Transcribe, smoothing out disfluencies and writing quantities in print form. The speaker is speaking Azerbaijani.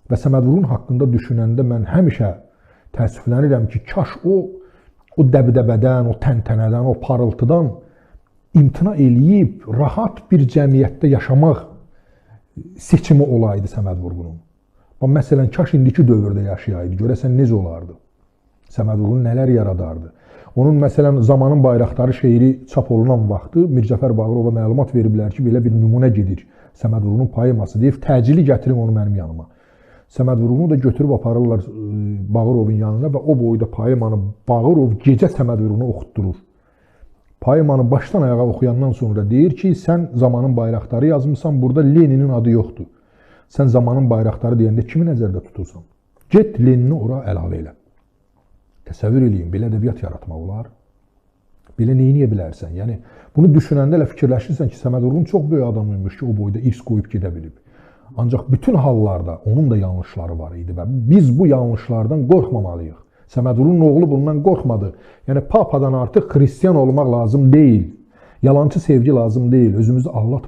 Və Səməd Vurğun haqqında düşünəndə mən həmişə təəssüflənirəm ki, kaş o dəbdəbədən, o təntənədən, o parıltıdan imtina eləyib rahat bir cəmiyyətdə yaşamaq seçimi olaydı Səməd Vurğunun. Məsələn, kaş indiki dövrdə yaşayaydı, görəsən necə olardı? Səməd Vurğun nələr yaradardı? Onun, məsələn, Zamanın Bayraqdarı şeiri çap olunan vaxtı Mirzəcəfər Bağırova məlumat veriblər ki, belə bir nümunə gedir Səməd Vurğunun poeması deyib, təcili gətirin onu mənim yanıma. Səməd Vurğunu da götürüb aparırlar Bağırovun yanına və o boyda poemanı Bağırov gecə Səməd Vurğunu oxutdurur. Poemanı başdan ayağa oxuyandan sonra deyir ki, sən Zamanın Bayraqdarı yazmışsan, burada Leninin adı yoxdur. Sən Zamanın Bayraqdarı deyəndə kimi nəzərdə tutursan? Get Lenini ora əlavə elə. Təsəvvür eləyin, belə ədəbiyyat yaratmaq olar. Belə neyniyə bilərsən? Yəni, bunu düşünəndə elə fikirləşirsən ki, Səməd Vurğun çox böyük adam imiş ki, o boyda irs qoyub gedə bilib. Ancaq bütün hallarda onun da yanlışları var idi və biz bu yanlışlardan qorxmamalıyıq. Səməd Vurğunun oğlu bundan qorxmadı. Yəni, papadan artıq xristiyan olmaq lazım deyil. Yalancı sevgi lazım deyil. Özümüzü allatmalıyıq.